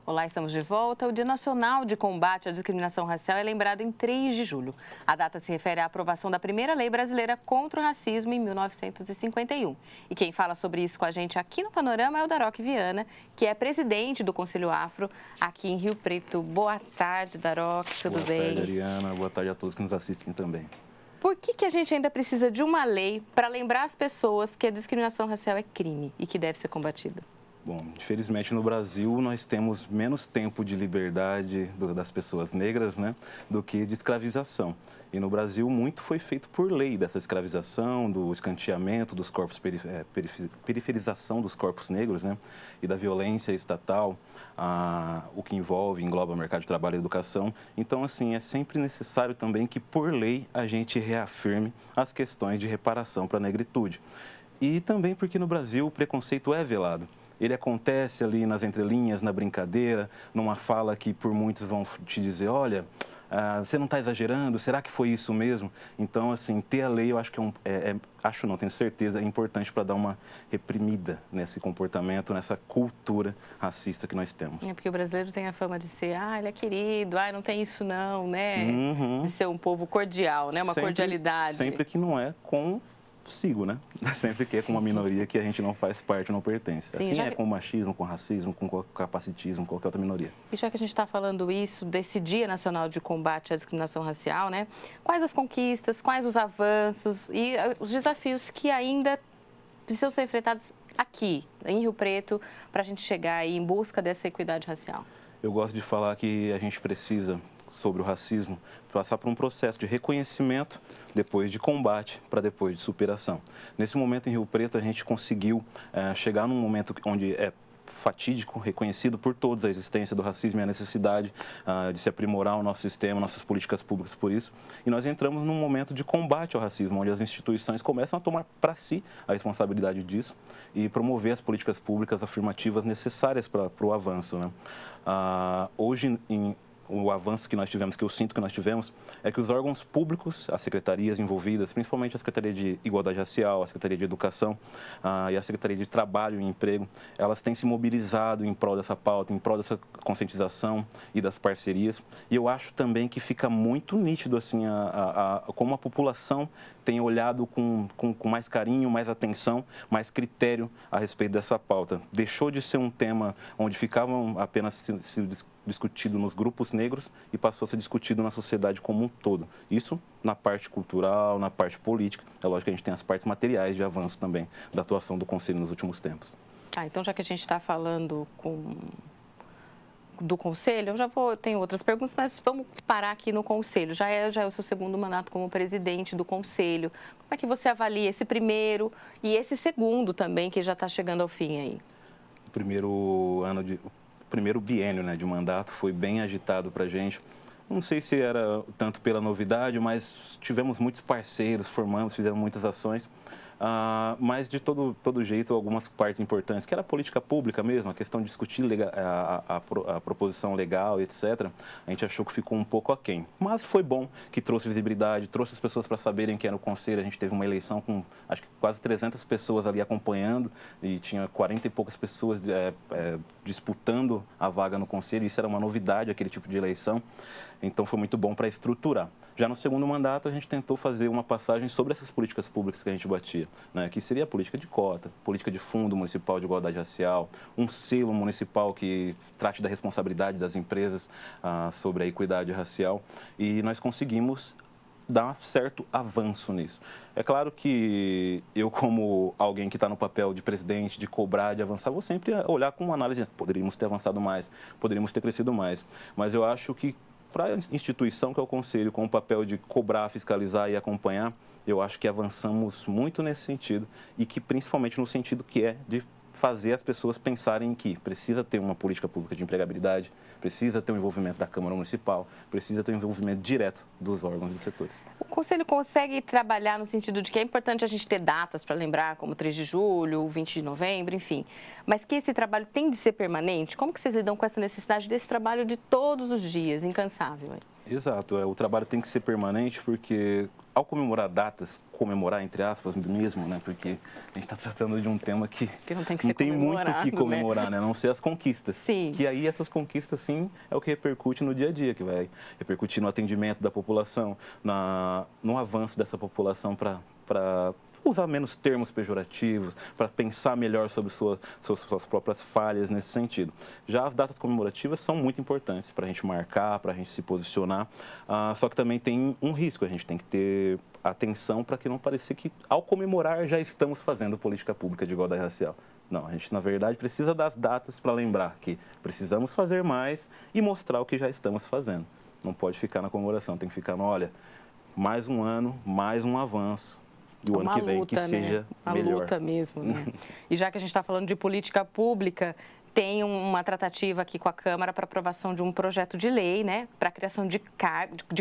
Olá, estamos de volta. O Dia Nacional de Combate à Discriminação Racial é lembrado em 3 de julho. A data se refere à aprovação da primeira lei brasileira contra o racismo em 1951. E quem fala sobre isso com a gente aqui no Panorama é o Daroc Viana, que é presidente do Conselho Afro aqui em Rio Preto. Boa tarde, Daroc, tudo bem? Boa tarde, Ariana. Boa tarde a todos que nos assistem também. Por que a gente ainda precisa de uma lei para lembrar as pessoas que a discriminação racial é crime e que deve ser combatida? Bom, infelizmente no Brasil nós temos menos tempo de liberdade das pessoas negras, né, do que de escravização. E no Brasil muito foi feito por lei dessa escravização, do escanteamento dos corpos, periferização dos corpos negros, né, e da violência estatal, o que engloba o mercado de trabalho e educação. Então, assim, é sempre necessário também que por lei a gente reafirme as questões de reparação para a negritude. E também porque no Brasil o preconceito é velado. Ele acontece ali nas entrelinhas, na brincadeira, numa fala que por muitos vão te dizer, olha, você não está exagerando, será que foi isso mesmo? Então, assim, ter a lei eu acho que tenho certeza, é importante para dar uma reprimida nesse comportamento, nessa cultura racista que nós temos. É porque o brasileiro tem a fama de ser, ele é querido, não tem isso não, né? Uhum. De ser um povo cordial, né? Uma cordialidade. Sempre que não é consigo, né? Sempre que é com uma minoria que a gente não faz parte, não pertence. Sim, assim é com o machismo, com o racismo, com o capacitismo, qualquer outra minoria. E já que a gente está falando isso, desse Dia Nacional de Combate à Discriminação Racial, né? Quais as conquistas, quais os avanços e os desafios que ainda precisam ser enfrentados aqui, em Rio Preto, para a gente chegar aí em busca dessa equidade racial? Eu gosto de falar que a gente precisa, sobre o racismo, passar por um processo de reconhecimento, depois de combate, para depois de superação. Nesse momento, em Rio Preto, a gente conseguiu chegar num momento onde é fatídico, reconhecido por todos a existência do racismo e a necessidade de se aprimorar o nosso sistema, nossas políticas públicas por isso. E nós entramos num momento de combate ao racismo, onde as instituições começam a tomar para si a responsabilidade disso e promover as políticas públicas afirmativas necessárias para o avanço, né? Hoje, o avanço que nós tivemos, que eu sinto que nós tivemos, é que os órgãos públicos, as secretarias envolvidas, principalmente a Secretaria de Igualdade Racial, a Secretaria de Educação e a Secretaria de Trabalho e Emprego, elas têm se mobilizado em prol dessa pauta, em prol dessa conscientização e das parcerias. E eu acho também que fica muito nítido assim, como a população tem olhado com mais carinho, mais atenção, mais critério a respeito dessa pauta. Deixou de ser um tema onde ficavam apenas se discutido nos grupos negros e passou a ser discutido na sociedade como um todo. Isso na parte cultural, na parte política. É lógico que a gente tem as partes materiais de avanço também da atuação do Conselho nos últimos tempos. Então, já que a gente está falando do Conselho, tenho outras perguntas, mas vamos parar aqui no Conselho. Já é o seu segundo mandato como presidente do Conselho. Como é que você avalia esse primeiro e esse segundo também, que já está chegando ao fim aí? O primeiro biênio, né, de mandato foi bem agitado para a gente. Não sei se era tanto pela novidade, mas tivemos muitos parceiros, fizemos muitas ações. Mas de todo jeito, algumas partes importantes, que era a política pública mesmo, a questão de discutir a proposição legal, etc., a gente achou que ficou um pouco aquém. Mas foi bom que trouxe visibilidade, trouxe as pessoas para saberem que era o Conselho. A gente teve uma eleição com, acho que quase 300 pessoas ali acompanhando e tinha 40 e poucas pessoas disputando a vaga no Conselho. Isso era uma novidade, aquele tipo de eleição. Então, foi muito bom para estruturar. Já no segundo mandato, a gente tentou fazer uma passagem sobre essas políticas públicas que a gente batia, né? Que seria a política de cota, política de fundo municipal de igualdade racial, um selo municipal que trate da responsabilidade das empresas sobre a equidade racial. E nós conseguimos dar certo avanço nisso. É claro que eu, como alguém que está no papel de presidente, de cobrar, de avançar, vou sempre olhar com uma análise, poderíamos ter avançado mais, poderíamos ter crescido mais, mas eu acho que para a instituição que é o Conselho, com o papel de cobrar, fiscalizar e acompanhar, eu acho que avançamos muito nesse sentido e que principalmente no sentido que é de fazer as pessoas pensarem que precisa ter uma política pública de empregabilidade, precisa ter um envolvimento da Câmara Municipal, precisa ter um envolvimento direto dos órgãos e dos setores. O Conselho consegue trabalhar no sentido de que é importante a gente ter datas para lembrar, como 3 de julho, 20 de novembro, enfim, mas que esse trabalho tem de ser permanente? Como que vocês lidam com essa necessidade desse trabalho de todos os dias, incansável? Exato, o trabalho tem que ser permanente porque ao comemorar datas, comemorar entre aspas mesmo, né? Porque a gente está tratando de um tema que não tem, que não tem muito o que comemorar, né? A não ser as conquistas. Sim. Que aí essas conquistas, sim, é o que repercute no dia a dia, que vai repercutir no atendimento da população, no avanço dessa população para usar menos termos pejorativos, para pensar melhor sobre suas próprias falhas nesse sentido. Já as datas comemorativas são muito importantes para a gente marcar, para a gente se posicionar, só que também tem um risco, a gente tem que ter atenção para que não pareça que, ao comemorar, já estamos fazendo política pública de igualdade racial. Não, a gente, na verdade, precisa das datas para lembrar que precisamos fazer mais e mostrar o que já estamos fazendo. Não pode ficar na comemoração, tem que ficar no, olha, mais um ano, mais um avanço. E o ano que vem que seja melhor. Uma luta mesmo, né? E já que a gente está falando de política pública, tem uma tratativa aqui com a Câmara para aprovação de um projeto de lei, né, para a criação de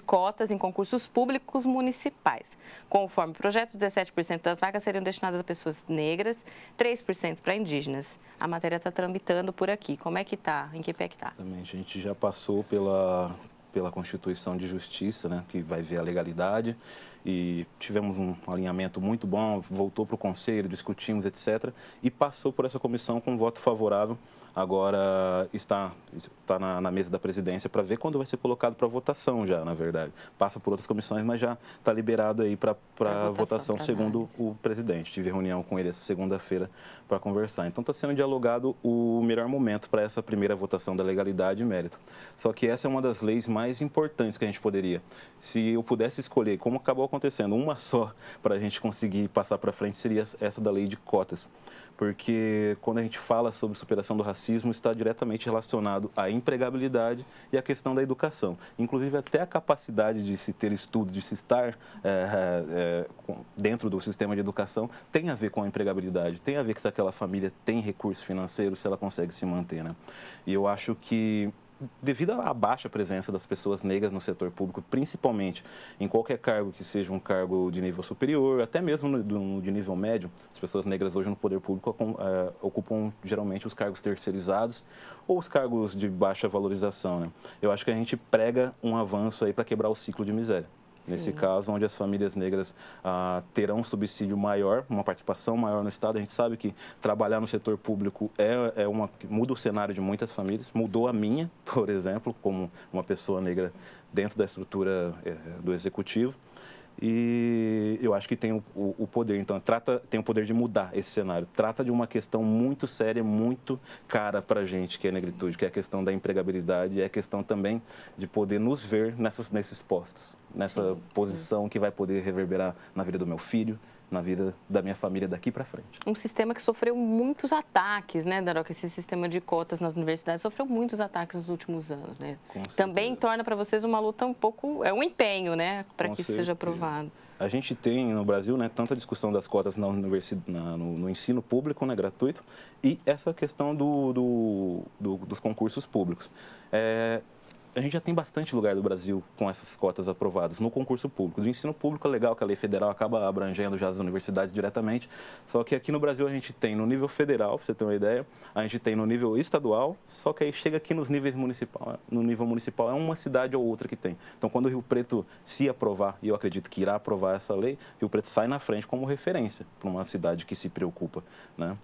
cotas em concursos públicos municipais. Conforme o projeto, 17% das vagas seriam destinadas a pessoas negras, 3% para indígenas. A matéria está tramitando por aqui. Como é que está? Em que pé que está? Exatamente. A gente já passou pela Constituição de Justiça, né, que vai ver a legalidade, e tivemos um alinhamento muito bom, voltou para o Conselho, discutimos, etc., e passou por essa comissão com um voto favorável. Agora está na mesa da presidência para ver quando vai ser colocado para votação já, na verdade. Passa por outras comissões, mas já está liberado aí para votação segundo o presidente. Tive reunião com ele essa segunda-feira para conversar. Então está sendo dialogado o melhor momento para essa primeira votação da legalidade e mérito. Só que essa é uma das leis mais importantes que a gente poderia. Se eu pudesse escolher, como acabou acontecendo, uma só para a gente conseguir passar para frente, seria essa da lei de cotas. Porque quando a gente fala sobre superação do racismo, está diretamente relacionado à empregabilidade e à questão da educação. Inclusive, até a capacidade de se ter estudo, de se estar dentro do sistema de educação, tem a ver com a empregabilidade, tem a ver com se aquela família tem recurso financeiro, se ela consegue se manter, né? E eu acho que, devido à baixa presença das pessoas negras no setor público, principalmente em qualquer cargo que seja um cargo de nível superior, até mesmo de nível médio, as pessoas negras hoje no poder público ocupam geralmente os cargos terceirizados ou os cargos de baixa valorização, né? Eu acho que a gente prega um avanço aí para quebrar o ciclo de miséria. Nesse caso, onde as famílias negras terão um subsídio maior, uma participação maior no Estado. A gente sabe que trabalhar no setor público muda o cenário de muitas famílias. Mudou a minha, por exemplo, como uma pessoa negra dentro da estrutura do Executivo. E eu acho que tem o poder, então, tem o poder de mudar esse cenário. Trata de uma questão muito séria, muito cara para a gente, que é a negritude, que é a questão da empregabilidade e é a questão também de poder nos ver nesses postos, nessa posição que vai poder reverberar na vida do meu filho, na vida da minha família daqui para frente. Um sistema que sofreu muitos ataques, né, Daroca? Esse sistema de cotas nas universidades sofreu muitos ataques nos últimos anos, né? Também torna para vocês uma luta um empenho, né, para que isso seja aprovado. A gente tem no Brasil, né, tanta discussão das cotas no ensino público, né, gratuito, e essa questão dos concursos públicos. A gente já tem bastante lugar do Brasil com essas cotas aprovadas no concurso público. Do ensino público é legal que a lei federal acaba abrangendo já as universidades diretamente, só que aqui no Brasil a gente tem no nível federal, para você ter uma ideia, a gente tem no nível estadual, só que aí chega aqui nos níveis municipal. No nível municipal é uma cidade ou outra que tem. Então, quando o Rio Preto se aprovar, e eu acredito que irá aprovar essa lei, Rio Preto sai na frente como referência para uma cidade que se preocupa, né?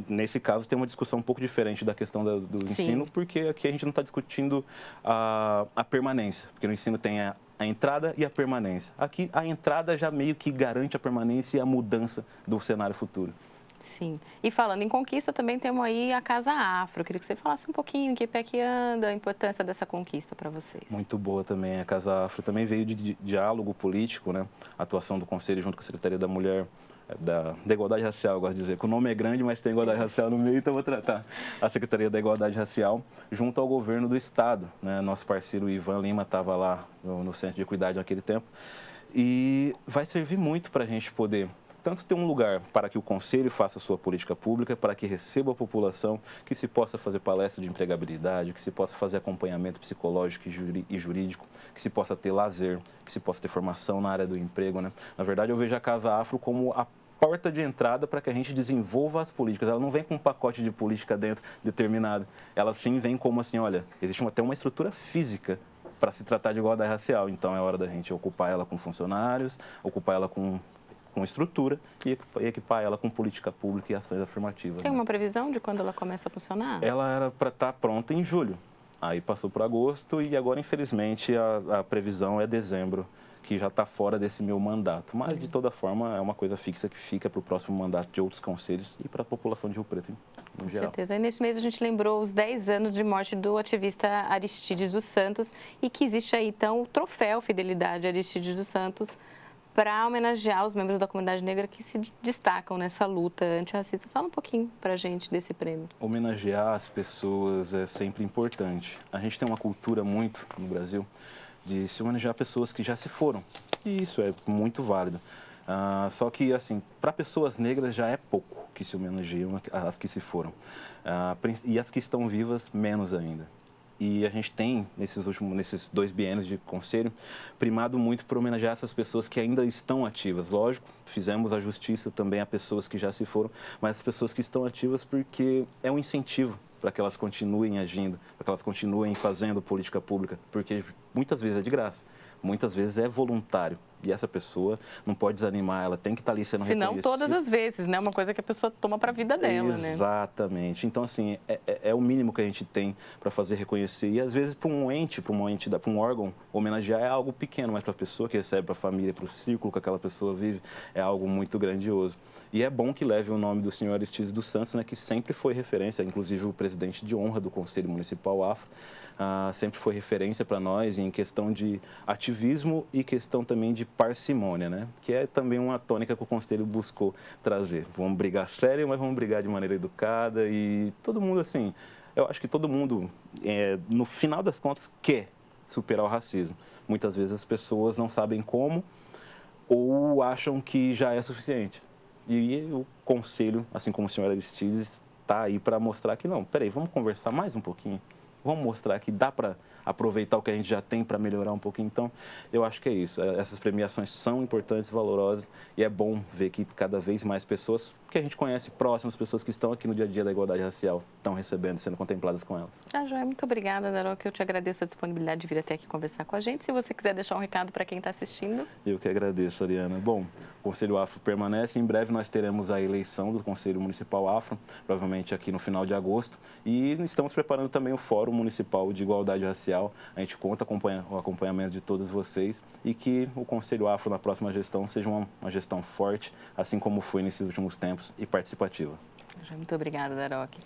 Nesse caso, tem uma discussão um pouco diferente da questão do ensino, porque aqui a gente não está discutindo a permanência, porque no ensino tem a entrada e a permanência. Aqui, a entrada já meio que garante a permanência e a mudança do cenário futuro. Sim. E falando em conquista, também temos aí a Casa Afro. Eu queria que você falasse um pouquinho em que pé que anda, a importância dessa conquista para vocês. Muito boa também. A Casa Afro também veio de diálogo político, né? A atuação do Conselho junto com a Secretaria da Mulher, da Igualdade Racial, eu gosto de dizer, que o nome é grande, mas tem Igualdade Racial no meio, então vou tratar a Secretaria da Igualdade Racial junto ao governo do Estado, né? Nosso parceiro Ivan Lima estava lá no Centro de Equidade naquele tempo e vai servir muito para a gente poder tanto ter um lugar para que o Conselho faça a sua política pública, para que receba a população, que se possa fazer palestra de empregabilidade, que se possa fazer acompanhamento psicológico e jurídico, que se possa ter lazer, que se possa ter formação na área do emprego, né? Na verdade, eu vejo a Casa Afro como a porta de entrada para que a gente desenvolva as políticas. Ela não vem com um pacote de política dentro determinado. Ela sim vem como assim, olha, existe até uma estrutura física para se tratar de igualdade racial. Então, é hora da gente ocupar ela com funcionários, ocupar ela com estrutura e equipar ela com política pública e ações afirmativas. Tem uma previsão de quando ela começa a funcionar? Ela era para estar pronta em julho. Aí passou para agosto e agora, infelizmente, a previsão é dezembro, que já está fora desse meu mandato. Mas, de toda forma, é uma coisa fixa que fica para o próximo mandato de outros conselhos e para a população de Rio Preto, no geral. Com certeza. E neste mês a gente lembrou os 10 anos de morte do ativista Aristides dos Santos e que existe aí, então, o troféu Fidelidade Aristides dos Santos para homenagear os membros da comunidade negra que se destacam nessa luta antirracista. Fala um pouquinho para a gente desse prêmio. Homenagear as pessoas é sempre importante. A gente tem uma cultura muito no Brasil de se homenagear pessoas que já se foram. E isso é muito válido. Só que, assim, para pessoas negras já é pouco que se homenageiam as que se foram. E as que estão vivas, menos ainda. E a gente tem, nesses 2 biênios de conselho, primado muito por homenagear essas pessoas que ainda estão ativas. Lógico, fizemos a justiça também a pessoas que já se foram, mas as pessoas que estão ativas porque é um incentivo para que elas continuem agindo, para que elas continuem fazendo política pública, porque muitas vezes é de graça, muitas vezes é voluntário. E essa pessoa não pode desanimar, ela tem que estar ali sendo reconhecida. Se não todas as vezes, né? Uma coisa que a pessoa toma para a vida dela, né? Exatamente. Então, assim, é o mínimo que a gente tem para fazer reconhecer. E, às vezes, para um ente, para um órgão, homenagear é algo pequeno, mas para a pessoa que recebe, para a família, para o círculo que aquela pessoa vive, é algo muito grandioso. E é bom que leve o nome do senhor Aristides dos Santos, né, que sempre foi referência, inclusive o presidente de honra do Conselho Municipal Afro, sempre foi referência para nós em questão de ativismo e questão também de parcimônia, né? Que é também uma tônica que o Conselho buscou trazer. Vamos brigar sério, mas vamos brigar de maneira educada e todo mundo, assim, eu acho que todo mundo, no final das contas, quer superar o racismo. Muitas vezes as pessoas não sabem como ou acham que já é suficiente. E o Conselho, assim como o senhor Aristides, está aí para mostrar que não, peraí, vamos conversar mais um pouquinho. Vamos mostrar que dá para aproveitar o que a gente já tem para melhorar um pouquinho. Então, eu acho que é isso. Essas premiações são importantes e valorosas e é bom ver que cada vez mais pessoas que a gente conhece próximas, pessoas que estão aqui no dia a dia da igualdade racial, estão recebendo, sendo contempladas com elas. Joia, muito obrigada, Daroca. Eu te agradeço a disponibilidade de vir até aqui conversar com a gente. Se você quiser deixar um recado para quem está assistindo. Eu que agradeço, Ariana. Bom, o Conselho Afro permanece. Em breve nós teremos a eleição do Conselho Municipal Afro, provavelmente aqui no final de agosto. E estamos preparando também o Fórum Municipal de Igualdade Racial. A gente conta com o acompanhamento de todos vocês e que o Conselho Afro na próxima gestão seja uma gestão forte, assim como foi nesses últimos tempos e participativa. Muito obrigada, Daroca.